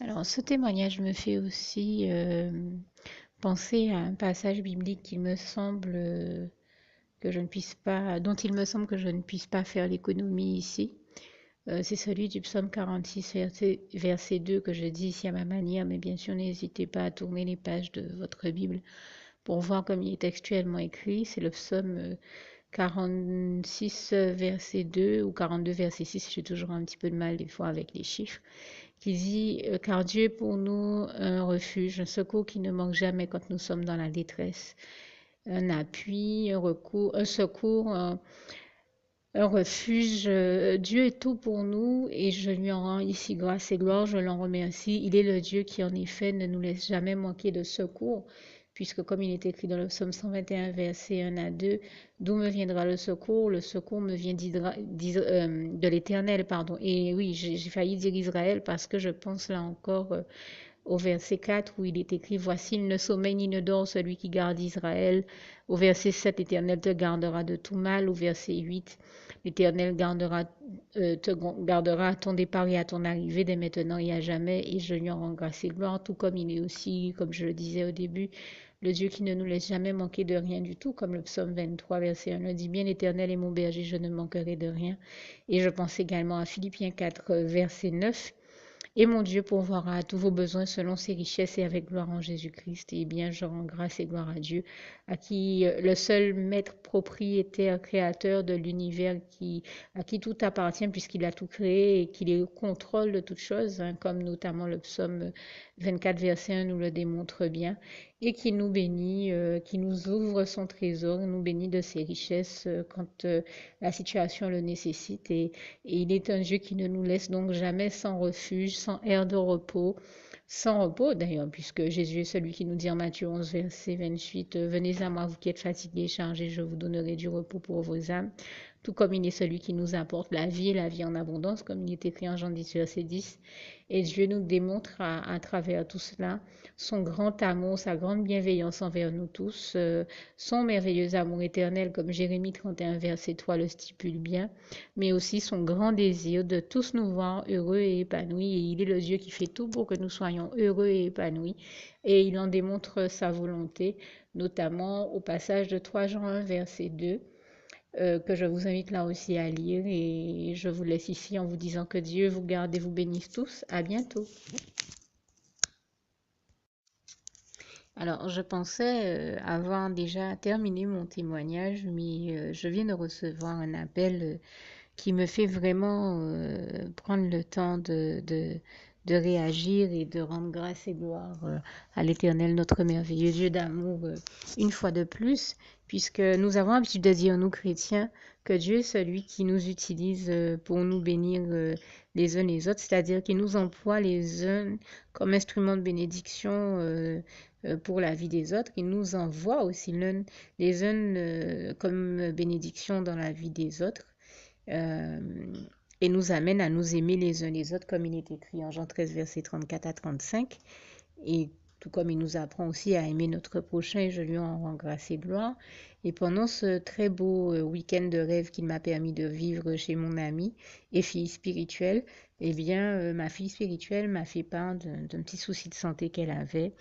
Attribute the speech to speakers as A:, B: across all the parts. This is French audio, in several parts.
A: Alors, ce témoignage me fait aussi penser à un passage biblique qu'il me semble que je ne puisse pas, dont il me semble que je ne puisse pas faire l'économie ici. C'est celui du psaume 46, verset 2 que je dis ici à ma manière, mais bien sûr, n'hésitez pas à tourner les pages de votre Bible pour voir comme il est textuellement écrit. C'est le psaume 46, verset 2 ou 42, verset 6. J'ai toujours un petit peu de mal des fois avec les chiffres qui dit car Dieu est pour nous un refuge, un secours qui ne manque jamais quand nous sommes dans la détresse, un appui, un recours, un secours, un refuge. Dieu est tout pour nous et je lui en rends ici grâce et gloire, je l'en remercie. Il est le Dieu qui en effet ne nous laisse jamais manquer de secours, puisque comme il est écrit dans le psaume 121, verset 1 à 2, d'où me viendra le secours? Le secours me vient de l'Éternel, pardon. Et oui, j'ai failli dire Israël parce que je pense là encore au verset 4 où il est écrit, voici, il ne sommeille ni ne dort celui qui garde Israël. Au verset 7, l'Éternel te gardera de tout mal. Au verset 8, l'Éternel te gardera à ton départ et à ton arrivée dès maintenant et à jamais. Et je lui en rends grâce et gloire, tout comme il est aussi, comme je le disais au début, le Dieu qui ne nous laisse jamais manquer de rien du tout, comme le psaume 23, verset 1 le dit bien, l'Éternel est mon berger, je ne manquerai de rien. Et je pense également à Philippiens 4, verset 9, et mon Dieu pourvoira à tous vos besoins selon ses richesses et avec gloire en Jésus-Christ. Et bien, je rends grâce et gloire à Dieu, à qui le seul maître propriétaire, créateur de l'univers, à qui tout appartient puisqu'il a tout créé et qu'il est au contrôle de toutes choses, hein, comme notamment le psaume 24, verset 1 nous le démontre bien, et qui nous bénit, qui nous ouvre son trésor, nous bénit de ses richesses quand la situation le nécessite. Et il est un Dieu qui ne nous laisse donc jamais sans refuge, sans aire de repos, sans repos d'ailleurs, puisque Jésus est celui qui nous dit en Matthieu 11, verset 28, venez à moi, vous qui êtes fatigués et chargés, je vous donnerai du repos pour vos âmes. Tout comme il est celui qui nous apporte la vie et la vie en abondance, comme il est écrit en Jean 10, verset 10. Et Dieu nous démontre à travers tout cela son grand amour, sa grande bienveillance envers nous tous, son merveilleux amour éternel, comme Jérémie 31, verset 3 le stipule bien, mais aussi son grand désir de tous nous voir heureux et épanouis. Et il est le Dieu qui fait tout pour que nous soyons heureux et épanouis. Et il en démontre sa volonté, notamment au passage de 3 Jean 1, verset 2, que je vous invite là aussi à lire. Et je vous laisse ici en vous disant que Dieu vous garde et vous bénisse tous. À bientôt. Alors, je pensais avoir déjà terminé mon témoignage, mais je viens de recevoir un appel qui me fait vraiment prendre le temps de réagir et de rendre grâce et gloire à l'Éternel, notre merveilleux Dieu d'amour, une fois de plus, puisque nous avons l'habitude de dire, nous chrétiens, que Dieu est celui qui nous utilise pour nous bénir les uns les autres, c'est-à-dire qu'il nous emploie les uns comme instruments de bénédiction pour la vie des autres. Il nous envoie aussi les uns comme bénédiction dans la vie des autres euh, et nous amène à nous aimer les uns les autres, comme il est écrit en Jean 13, versets 34 à 35. Et tout comme il nous apprend aussi à aimer notre prochain, je lui en rends grâce et gloire. Et pendant ce très beau week-end de rêve qu'il m'a permis de vivre chez mon amie et fille spirituelle, eh bien, ma fille spirituelle m'a fait part d'un petit souci de santé qu'elle avait.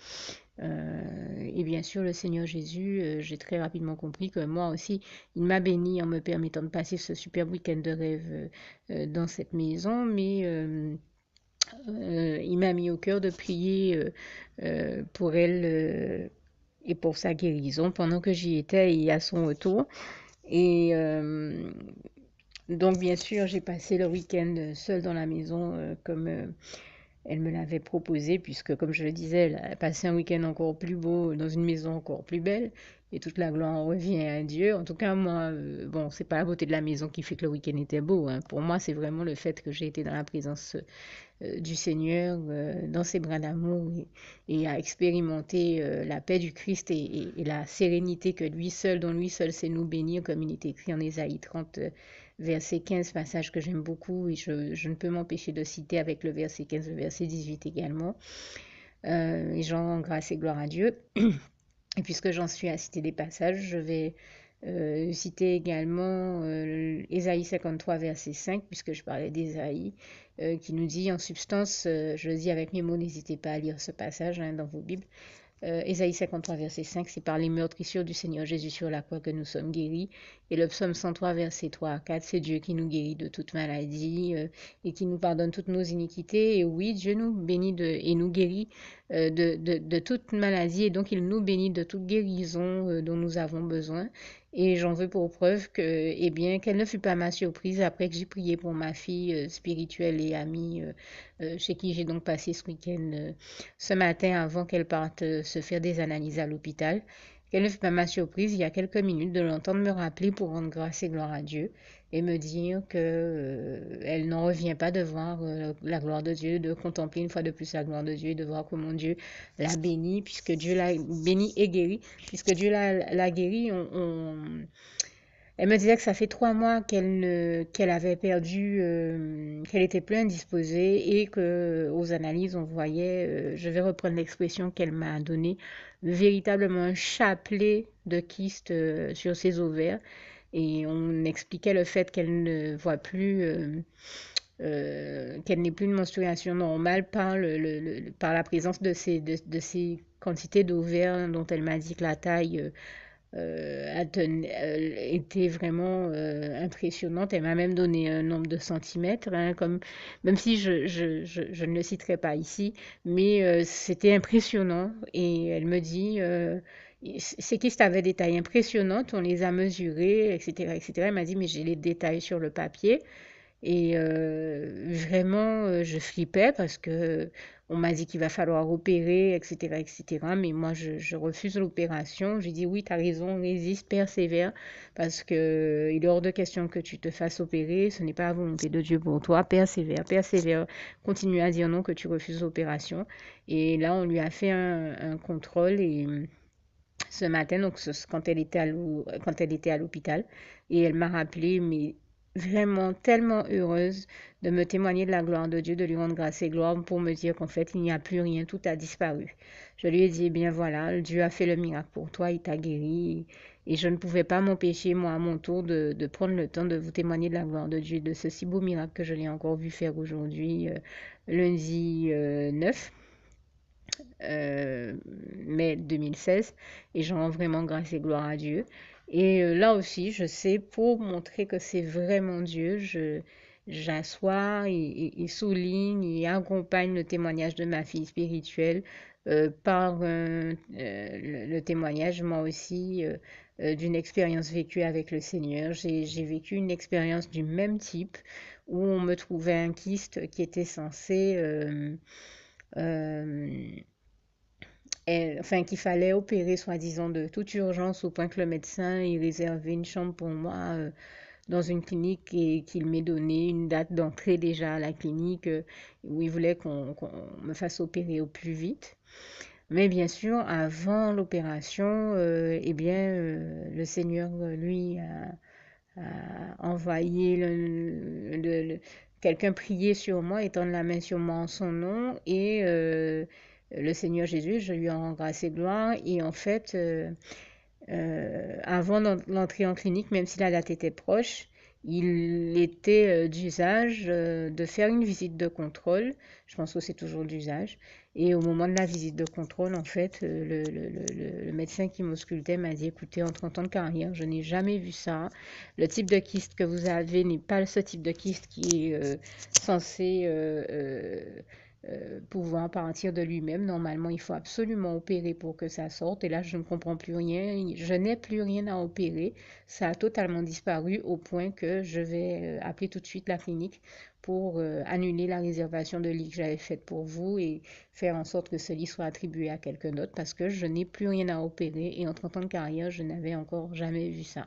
A: Et bien sûr, le Seigneur Jésus, j'ai très rapidement compris que moi aussi, il m'a béni en me permettant de passer ce super week-end de rêve dans cette maison, mais il m'a mis au cœur de prier pour elle et pour sa guérison pendant que j'y étais et à son retour. Et donc, bien sûr, j'ai passé le week-end seule dans la maison comme elle me l'avait proposé, puisque, comme je le disais, elle a passé un week-end encore plus beau dans une maison encore plus belle, et toute la gloire revient à Dieu. En tout cas, moi, bon, c'est pas la beauté de la maison qui fait que le week-end était beau, hein. Pour moi, c'est vraiment le fait que j'ai été dans la présence du Seigneur, dans ses bras d'amour, et à expérimenter la paix du Christ et la sérénité que lui seul, dont lui seul sait nous bénir, comme il est écrit en Ésaïe 30, verset 15, passage que j'aime beaucoup, et je ne peux m'empêcher de citer avec le verset 15, le verset 18 également. Et j'en rends grâce et gloire à Dieu. Et puisque j'en suis à citer des passages, je vais Citer également Ésaïe 53, verset 5, puisque je parlais d'Ésaïe, qui nous dit en substance, je le dis avec mes mots, n'hésitez pas à lire ce passage dans vos Bibles. Ésaïe 53, verset 5, c'est par les meurtrissures du Seigneur Jésus sur la croix que nous sommes guéris. Et le psaume 103, verset 3 à 4, c'est Dieu qui nous guérit de toute maladie et qui nous pardonne toutes nos iniquités. Et oui, Dieu nous bénit et nous guérit de toute maladie. Et donc, il nous bénit de toute guérison dont nous avons besoin. Et j'en veux pour preuve que, eh bien, quelle ne fut pas ma surprise après que j'ai prié pour ma fille spirituelle et amie, chez qui j'ai donc passé ce week-end, ce matin, avant qu'elle parte se faire des analyses à l'hôpital. Quelle ne fut pas ma surprise, il y a quelques minutes, de l'entendre me rappeler pour rendre grâce et gloire à Dieu et me dire que elle n'en revient pas de voir la gloire de Dieu, de contempler une fois de plus la gloire de Dieu et de voir comment Dieu l'a béni, puisque Dieu l'a béni et guéri, puisque Dieu l'a guéri. Elle me disait que ça fait 3 mois qu'elle avait perdu, qu'elle était plus indisposée et que aux analyses on voyait, je vais reprendre l'expression qu'elle m'a donnée, véritablement un chapelet de kystes sur ses ovaires. Et on expliquait le fait qu'elle ne voit plus, qu'elle n'ait plus de menstruation normale par la présence de ces quantités d'ovaires dont elle m'a dit que la taille était vraiment impressionnante. Elle m'a même donné un nombre de centimètres, même si je ne le citerai pas ici, mais c'était impressionnant. Et elle me dit, ces kystes avaient des tailles impressionnantes, on les a mesurés, etc., etc. Elle m'a dit, mais j'ai les détails sur le papier. Et vraiment, je flippais parce que on m'a dit qu'il va falloir opérer, etc., etc. Mais moi, je refuse l'opération. J'ai dit oui, tu as raison, résiste, persévère, parce que il est hors de question que tu te fasses opérer. Ce n'est pas la volonté de Dieu pour toi. Persévère, persévère. Continue à dire non que tu refuses l'opération. Et là, on lui a fait un contrôle et ce matin, donc quand elle était à l'hôpital, et elle m'a rappelé, mais vraiment tellement heureuse de me témoigner de la gloire de Dieu, de lui rendre grâce et gloire pour me dire qu'en fait, il n'y a plus rien, tout a disparu. Je lui ai dit, eh bien voilà, Dieu a fait le miracle pour toi, il t'a guéri. Et je ne pouvais pas m'empêcher, moi, à mon tour, de prendre le temps de vous témoigner de la gloire de Dieu, de ce si beau miracle que je l'ai encore vu faire aujourd'hui, lundi 9 mai 2016, et j'en rends vraiment grâce et gloire à Dieu. Et là aussi, je sais, pour montrer que c'est vraiment Dieu, j'assois et souligne et accompagne le témoignage de ma fille spirituelle par le témoignage, moi aussi, d'une expérience vécue avec le Seigneur. J'ai vécu une expérience du même type où on me trouvait un kyste qui était censé euh, enfin qu'il fallait opérer soi-disant de toute urgence au point que le médecin ait réservé une chambre pour moi dans une clinique et qu'il m'ait donné une date d'entrée déjà à la clinique où il voulait qu'on me fasse opérer au plus vite. Mais bien sûr, avant l'opération, eh bien, le Seigneur, lui, a envoyé quelqu'un prier sur moi, étendre la main sur moi en son nom, et le Seigneur Jésus, je lui en grâce et gloire. Et en fait, avant l'entrée en clinique, même si la date était proche, il était d'usage de faire une visite de contrôle. Je pense que c'est toujours d'usage. Et au moment de la visite de contrôle, en fait, le médecin qui m'auscultait m'a dit, écoutez, en 30 ans de carrière, je n'ai jamais vu ça. Le type de kyste que vous avez n'est pas ce type de kyste qui est censé pouvoir partir de lui-même. Normalement, il faut absolument opérer pour que ça sorte. Et là, je ne comprends plus rien. Je n'ai plus rien à opérer. Ça a totalement disparu au point que je vais appeler tout de suite la clinique pour annuler la réservation de lit que j'avais faite pour vous et faire en sorte que ce lit soit attribué à quelqu'un d'autre parce que je n'ai plus rien à opérer et en 30 ans de carrière, je n'avais encore jamais vu ça.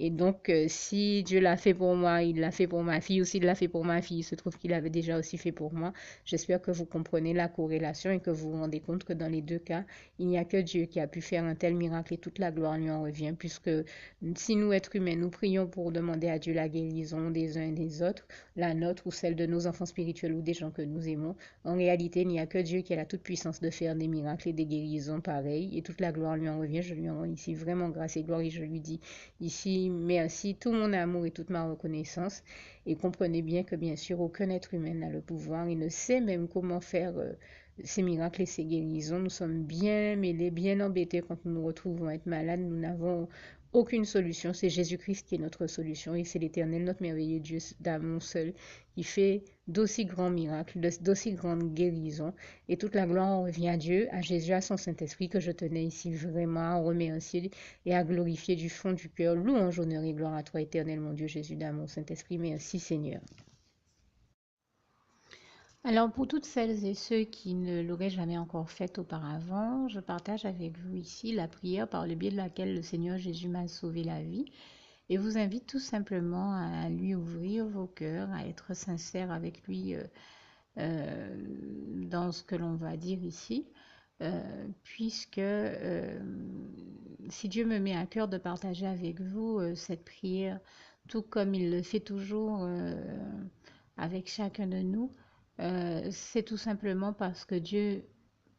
A: Et donc, si Dieu l'a fait pour moi, il l'a fait pour ma fille, ou s'il l'a fait pour ma fille, il se trouve qu'il l'avait déjà aussi fait pour moi. J'espère que vous comprenez la corrélation et que vous vous rendez compte que dans les deux cas, il n'y a que Dieu qui a pu faire un tel miracle et toute la gloire lui en revient, puisque si nous, êtres humains, nous prions pour demander à Dieu la guérison des uns et des autres, la nôtre ou celle de nos enfants spirituels ou des gens que nous aimons, en réalité, il n'y a que Dieu qui a la toute puissance de faire des miracles et des guérisons pareilles, et toute la gloire lui en revient. Je lui en rends ici vraiment grâce et gloire, et je lui dis ici merci, tout mon amour et toute ma reconnaissance, et comprenez bien que bien sûr, aucun être humain n'a le pouvoir et ne sait même comment faire ces miracles et ces guérisons. Nous sommes bien mêlés, bien embêtés quand nous nous retrouvons à être malades. Nous n'avons aucune solution. C'est Jésus-Christ qui est notre solution et c'est l'Éternel, notre merveilleux Dieu d'amour seul, qui fait d'aussi grands miracles, d'aussi grandes guérisons. Et toute la gloire en revient à Dieu, à Jésus, à son Saint-Esprit, que je tenais ici vraiment à remercier et à glorifier du fond du cœur. Louange, honneur et gloire à toi, Éternel, mon Dieu, Jésus d'amour, Saint-Esprit. Merci, Seigneur. Alors, pour toutes celles et ceux qui ne l'auraient jamais encore fait auparavant, je partage avec vous ici la prière par le biais de laquelle le Seigneur Jésus m'a sauvé la vie et vous invite tout simplement à lui ouvrir vos cœurs, à être sincère avec lui dans ce que l'on va dire ici, puisque si Dieu me met à cœur de partager avec vous cette prière, tout comme il le fait toujours avec chacun de nous, c'est tout simplement parce que Dieu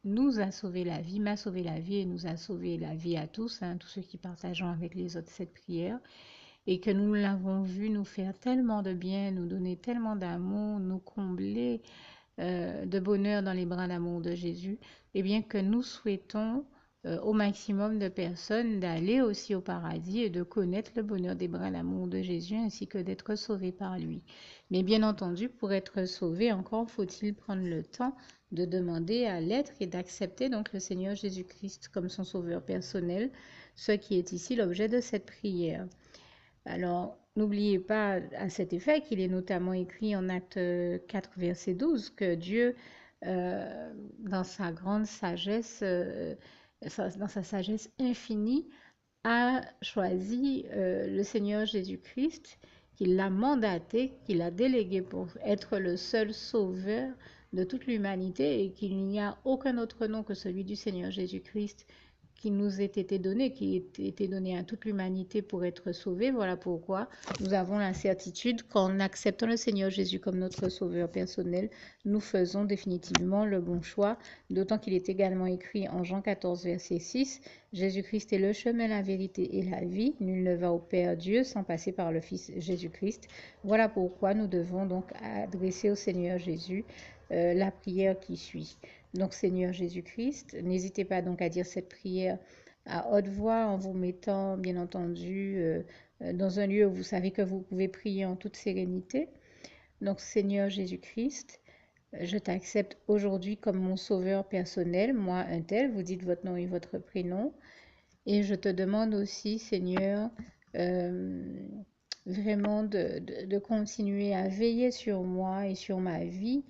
A: nous a sauvé la vie, m'a sauvé la vie et nous a sauvé la vie à tous, tous ceux qui partageons avec les autres cette prière, et que nous l'avons vu nous faire tellement de bien, nous donner tellement d'amour, nous combler de bonheur dans les bras d'amour de Jésus, et bien que nous souhaitons au maximum de personnes d'aller aussi au paradis et de connaître le bonheur des bras d'amour de Jésus ainsi que d'être sauvés par lui. Mais bien entendu, pour être sauvé, encore faut-il prendre le temps de demander à l'être et d'accepter donc le Seigneur Jésus-Christ comme son sauveur personnel, ce qui est ici l'objet de cette prière. Alors, n'oubliez pas à cet effet qu'il est notamment écrit en Acte 4, verset 12, que Dieu, dans sa grande sagesse, dans sa sagesse infinie, a choisi le Seigneur Jésus-Christ, qu'il l'a mandaté, qu'il a délégué pour être le seul sauveur de toute l'humanité et qu'il n'y a aucun autre nom que celui du Seigneur Jésus-Christ qui nous ait été donné, qui ait été donné à toute l'humanité pour être sauvé. Voilà pourquoi nous avons la certitude qu'en acceptant le Seigneur Jésus comme notre sauveur personnel, nous faisons définitivement le bon choix, d'autant qu'il est également écrit en Jean 14, verset 6, Jésus-Christ est le chemin, la vérité et la vie. Nul ne va au Père Dieu sans passer par le Fils Jésus-Christ. Voilà pourquoi nous devons donc adresser au Seigneur Jésus la prière qui suit. Donc Seigneur Jésus-Christ, n'hésitez pas donc à dire cette prière à haute voix en vous mettant bien entendu dans un lieu où vous savez que vous pouvez prier en toute sérénité. Donc Seigneur Jésus-Christ, je t'accepte aujourd'hui comme mon sauveur personnel, moi un tel, vous dites votre nom et votre prénom. Et je te demande aussi, Seigneur, vraiment de continuer à veiller sur moi et sur ma vie.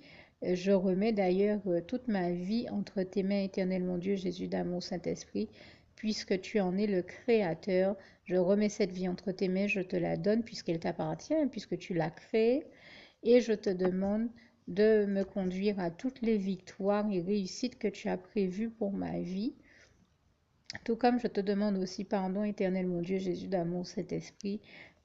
A: Je remets d'ailleurs toute ma vie entre tes mains, éternel mon Dieu, Jésus d'amour, Saint-Esprit, puisque tu en es le Créateur. Je remets cette vie entre tes mains, je te la donne puisqu'elle t'appartient, puisque tu l'as créée. Et je te demande de me conduire à toutes les victoires et réussites que tu as prévues pour ma vie. Tout comme je te demande aussi pardon, éternel mon Dieu, Jésus d'amour, Saint-Esprit,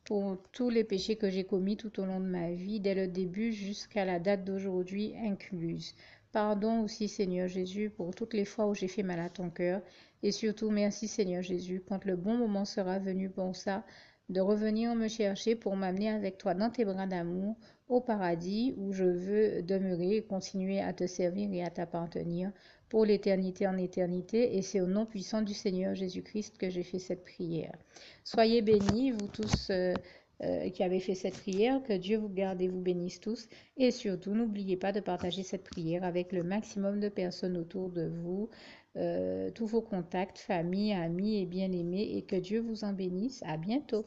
A: pour tous les péchés que j'ai commis tout au long de ma vie, dès le début jusqu'à la date d'aujourd'hui incluse. Pardon aussi, Seigneur Jésus, pour toutes les fois où j'ai fait mal à ton cœur. Et surtout, merci, Seigneur Jésus, quand le bon moment sera venu pour ça, de revenir me chercher pour m'amener avec toi dans tes bras d'amour au paradis où je veux demeurer et continuer à te servir et à t'appartenir pour l'éternité en éternité. Et c'est au nom puissant du Seigneur Jésus-Christ que j'ai fait cette prière. Soyez bénis, vous tous qui avez fait cette prière, que Dieu vous garde et vous bénisse tous. Et surtout, n'oubliez pas de partager cette prière avec le maximum de personnes autour de vous, tous vos contacts, famille, amis et bien-aimés, et que Dieu vous en bénisse. À bientôt.